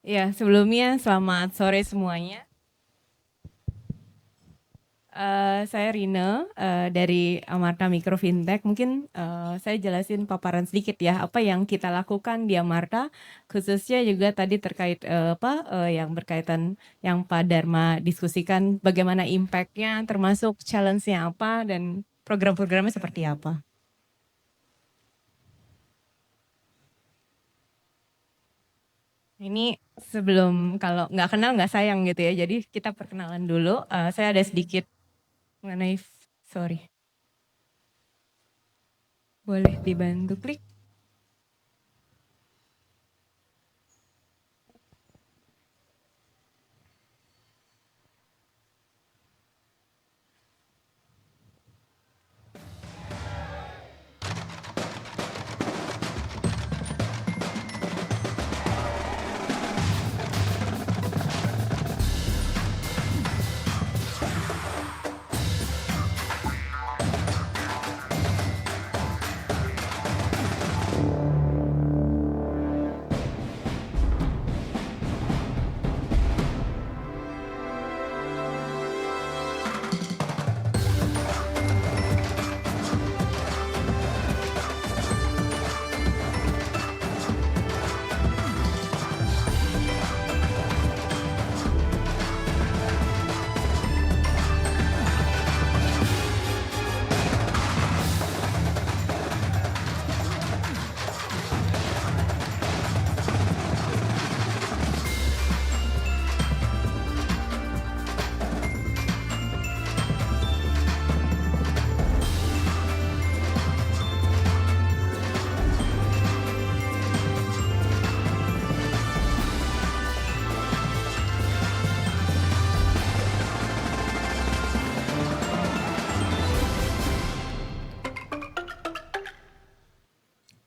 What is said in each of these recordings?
Ya, sebelumnya selamat sore semuanya. Saya Rina dari Amarta Mikro Fintech. Mungkin saya jelasin paparan sedikit ya apa yang kita lakukan di Amarta, khususnya juga tadi terkait yang berkaitan yang Pak Dharma diskusikan bagaimana impact-nya, termasuk challenge-nya apa dan program-programnya seperti apa. Ini sebelum kalau nggak kenal nggak sayang gitu ya. Jadi kita perkenalan dulu. Saya ada sedikit mengenai, sorry, boleh dibantu klik.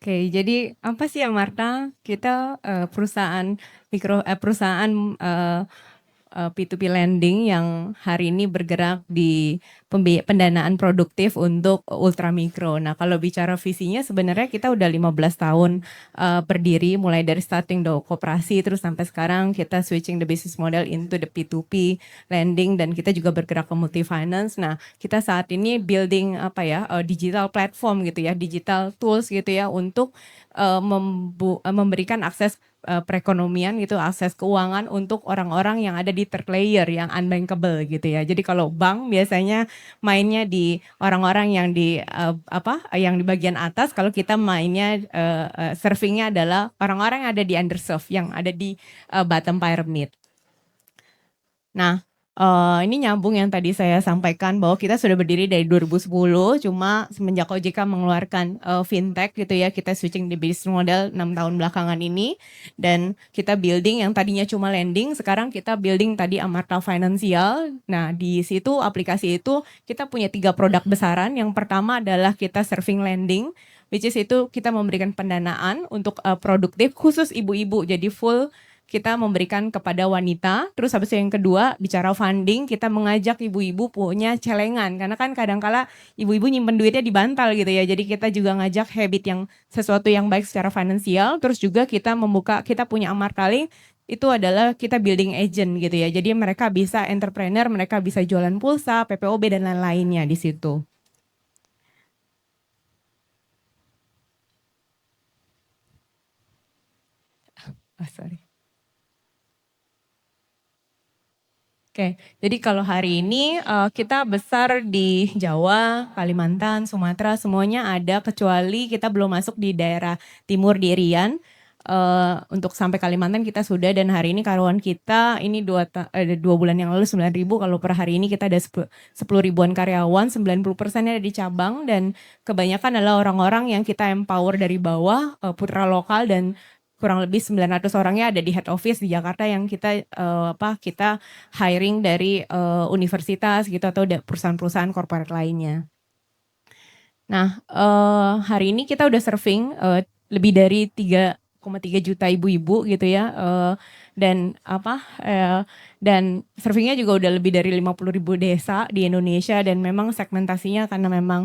Oke, jadi apa sih Amarta? Kita perusahaan P2P lending yang hari ini bergerak di pendanaan produktif untuk ultra mikro. Nah, kalau bicara visinya sebenarnya kita udah 15 tahun berdiri mulai dari starting do koperasi terus sampai sekarang kita switching the business model into the P2P lending dan kita juga bergerak ke multi finance. Nah, kita saat ini building digital platform gitu ya, digital tools gitu ya untuk memberikan akses perekonomian gitu, akses keuangan untuk orang-orang yang ada di third layer yang unbankable gitu ya. Jadi kalau bank biasanya mainnya di orang-orang yang yang di bagian atas, kalau kita mainnya servingnya adalah orang-orang yang ada di underserved, yang ada di bottom pyramid. Nah, ini nyambung yang tadi saya sampaikan bahwa kita sudah berdiri dari 2010, cuma semenjak OJK mengeluarkan fintech gitu ya, kita switching di business model 6 tahun belakangan ini, dan kita building yang tadinya cuma lending, sekarang kita building tadi Amarta Financial. Nah, di situ aplikasi itu kita punya 3 produk besaran. Yang pertama adalah kita serving lending, which is itu kita memberikan pendanaan untuk produktif khusus ibu-ibu, jadi full kita memberikan kepada wanita. Terus habis itu yang kedua, bicara funding, kita mengajak ibu-ibu punya celengan. Karena kan kadang-kala ibu-ibu nyimpen duitnya di bantal gitu ya. Jadi kita juga ngajak habit yang sesuatu yang baik secara finansial. Terus juga kita punya Amartaling, itu adalah kita building agent gitu ya. Jadi mereka bisa entrepreneur, mereka bisa jualan pulsa, PPOB dan lain-lainnya di situ. Oh, sorry. Oke, jadi kalau hari ini kita besar di Jawa, Kalimantan, Sumatera, semuanya ada kecuali kita belum masuk di daerah timur di Irian. Untuk sampai Kalimantan kita sudah, dan hari ini karyawan kita ini 2 bulan yang lalu 9.000, kalau per hari ini kita ada 10 ribuan karyawan, 90%-nya ada di cabang, dan kebanyakan adalah orang-orang yang kita empower dari bawah, putra lokal, dan kurang lebih 900 orangnya ada di head office di Jakarta yang kita hiring dari universitas gitu atau perusahaan-perusahaan corporate lainnya. Nah, hari ini kita udah serving lebih dari 3,3 juta ibu-ibu gitu ya, dan servingnya juga udah lebih dari 50.000 desa di Indonesia, dan memang segmentasinya karena memang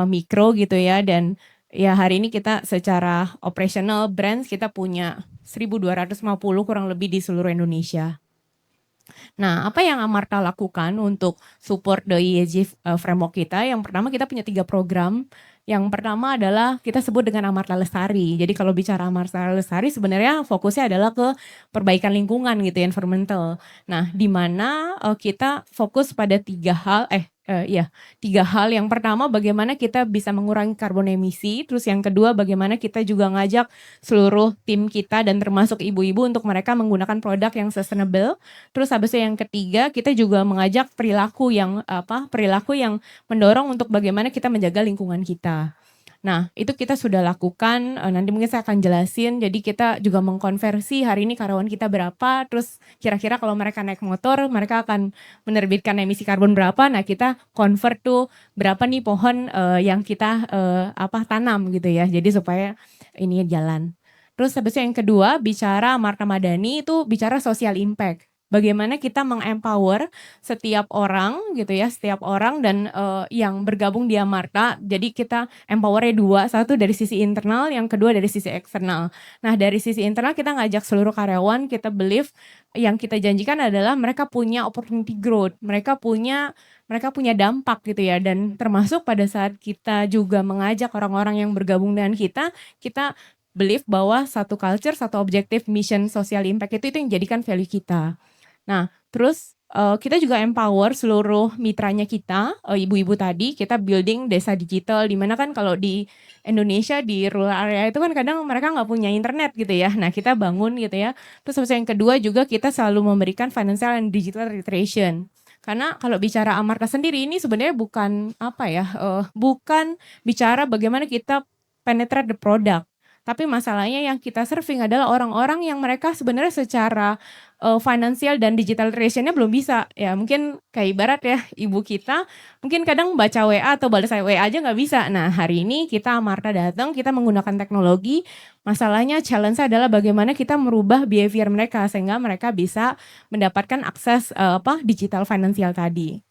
mikro gitu ya, dan ya hari ini kita secara operational brands kita punya 1.250 kurang lebih di seluruh Indonesia. Nah, apa yang Amarta lakukan untuk support the ESG framework kita? Yang pertama kita punya 3 program. Yang pertama adalah kita sebut dengan Amarta Lestari. Jadi kalau bicara Amarta Lestari sebenarnya fokusnya adalah ke perbaikan lingkungan gitu, environmental. Nah, di mana kita fokus pada 3 hal. Yang pertama bagaimana kita bisa mengurangi karbon emisi, terus yang kedua bagaimana kita juga ngajak seluruh tim kita dan termasuk ibu-ibu untuk mereka menggunakan produk yang sustainable. Terus habis itu yang ketiga, kita juga mengajak perilaku yang mendorong untuk bagaimana kita menjaga lingkungan kita. Nah, itu kita sudah lakukan, nanti mungkin saya akan jelasin. Jadi kita juga mengkonversi hari ini karyawan kita berapa, terus kira-kira kalau mereka naik motor, mereka akan menerbitkan emisi karbon berapa. Nah, kita convert tuh berapa nih pohon yang kita tanam gitu ya. Jadi supaya ini jalan. Terus habis itu yang kedua, bicara Amarta Madani itu bicara social impact. Bagaimana kita mengempower setiap orang gitu ya, setiap orang dan yang bergabung di Amarta. Jadi kita empowernya 2, satu dari sisi internal, yang kedua dari sisi eksternal. Nah, dari sisi internal kita ngajak seluruh karyawan, kita believe yang kita janjikan adalah mereka punya opportunity growth, mereka punya dampak gitu ya, dan termasuk pada saat kita juga mengajak orang-orang yang bergabung dengan kita believe bahwa satu culture, satu objektif, mission, social impact itu yang jadikan value kita. Nah, terus kita juga empower seluruh mitranya kita, ibu-ibu tadi, kita building desa digital, di mana kan kalau di Indonesia, di rural area itu kan kadang mereka nggak punya internet gitu ya. Nah, kita bangun gitu ya. Terus yang kedua juga kita selalu memberikan financial and digital literation. Karena kalau bicara Amarta sendiri ini sebenarnya bukan bukan bicara bagaimana kita penetrate the product. Tapi masalahnya yang kita serving adalah orang-orang yang mereka sebenarnya secara financial dan digital literasi-nya belum bisa. Ya mungkin kayak ibarat ya, ibu kita mungkin kadang baca WA atau balas WA aja nggak bisa. Nah, hari ini kita Amarta datang, kita menggunakan teknologi. Masalahnya challenge-nya adalah bagaimana kita merubah behavior mereka sehingga mereka bisa mendapatkan akses digital finansial tadi.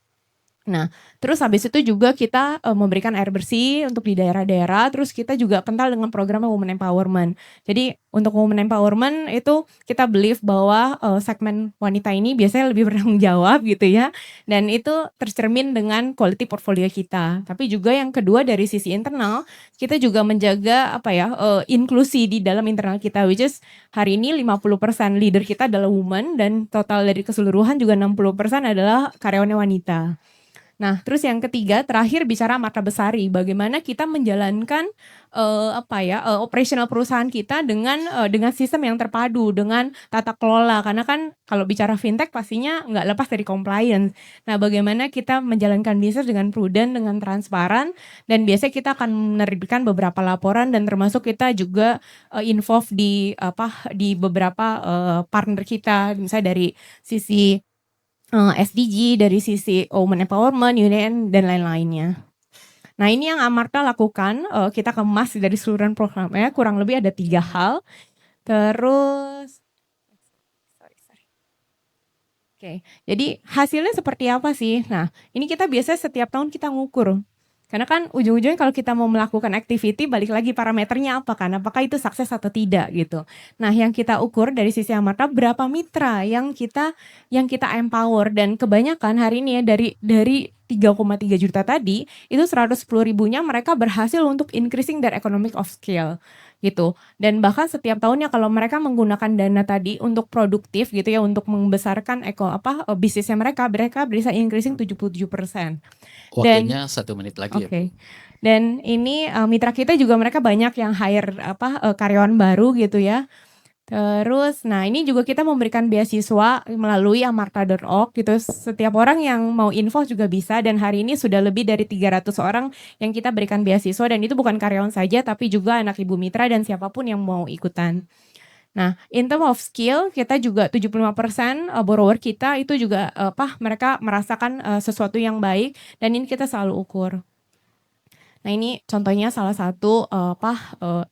Nah, terus habis itu juga kita memberikan air bersih untuk di daerah-daerah, terus kita juga kental dengan program Women Empowerment. Jadi untuk Women Empowerment itu kita believe bahwa segmen wanita ini biasanya lebih bertanggung jawab gitu ya, dan itu tercermin dengan quality portfolio kita. Tapi juga yang kedua dari sisi internal, kita juga menjaga inklusi di dalam internal kita, which is hari ini 50% leader kita adalah woman dan total dari keseluruhan juga 60% adalah karyawannya wanita. Nah, terus yang ketiga, terakhir bicara Amarta Besari, bagaimana kita menjalankan operasional perusahaan kita dengan sistem yang terpadu, dengan tata kelola. Karena kan kalau bicara fintech pastinya nggak lepas dari compliance. Nah, bagaimana kita menjalankan bisnis dengan prudent, dengan transparan, dan biasanya kita akan menerbitkan beberapa laporan dan termasuk kita juga involve di beberapa partner kita, misalnya dari sisi SDG, dari sisi Women Empowerment, UN, dan lain-lainnya. Nah, ini yang Amarta lakukan, kita kemas dari seluruh programnya, kurang lebih ada 3 hal. Terus, Oke, jadi hasilnya seperti apa sih? Nah, ini kita biasanya setiap tahun kita ngukur. Karena kan ujung-ujungnya kalau kita mau melakukan activity, balik lagi parameternya apa kan? Apakah itu sukses atau tidak gitu. Nah, yang kita ukur dari sisi Amarta berapa mitra yang kita empower, dan kebanyakan hari ini ya dari 3,3 juta tadi, itu 110.000-nya mereka berhasil untuk increasing their economic of scale gitu. Dan bahkan setiap tahunnya kalau mereka menggunakan dana tadi untuk produktif gitu ya, untuk membesarkan bisnisnya mereka bisa increasing 77%. Dan Waktunya 1 menit lagi ya, Bu. Oke. Dan ini mitra kita juga mereka banyak yang hire karyawan baru gitu ya. Terus, nah ini juga kita memberikan beasiswa melalui amarta.org gitu. Setiap orang yang mau info juga bisa, dan hari ini sudah lebih dari 300 orang yang kita berikan beasiswa, dan itu bukan karyawan saja tapi juga anak ibu mitra dan siapapun yang mau ikutan. Nah, in term of skill kita juga 75% borrower kita itu juga mereka merasakan sesuatu yang baik, dan ini kita selalu ukur. Nah, ini contohnya salah satu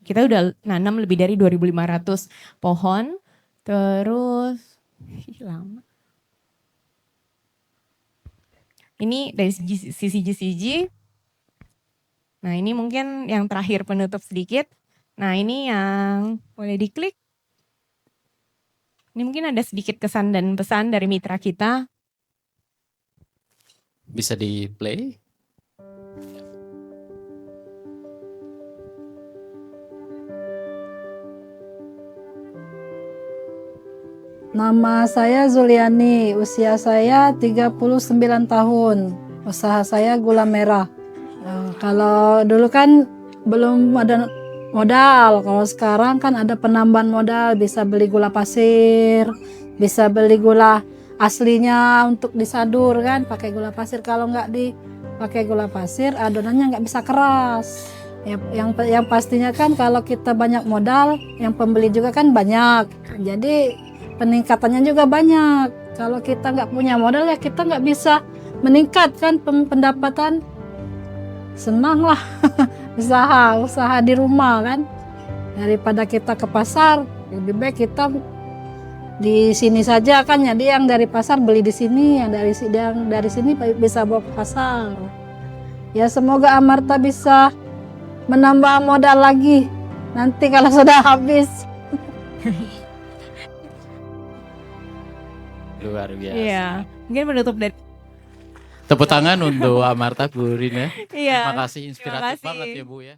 kita udah nanam lebih dari 2.500 pohon. Terus lama. Ini dari sisi GCG. Nah ini mungkin yang terakhir penutup sedikit. Nah ini yang boleh diklik. Ini mungkin ada sedikit kesan dan pesan dari mitra kita. Bisa di play? Nama saya Zuliani, usia saya 39 tahun. Usaha saya gula merah. Kalau dulu kan belum ada modal, kalau sekarang kan ada penambahan modal, bisa beli gula pasir, bisa beli gula aslinya untuk disadur kan, pakai gula pasir. Kalau nggak dipakai gula pasir, adonannya nggak bisa keras. Yang pastinya kan kalau kita banyak modal, yang pembeli juga kan banyak. Jadi peningkatannya juga banyak. Kalau kita nggak punya modal ya kita nggak bisa meningkatkan pendapatan. Senang lah usaha di rumah kan, daripada kita ke pasar lebih baik kita di sini saja kan. Jadi yang dari pasar beli di sini, yang dari sini bisa bawa ke pasar. Ya semoga Amarta bisa menambah modal lagi nanti kalau sudah habis. Luar biasa. Iya, mungkin penutup dari Tepuk tangan untuk Amarta Bu Rin ya. Iya. Terima kasih, inspiratif kasih. banget ya Bu ya.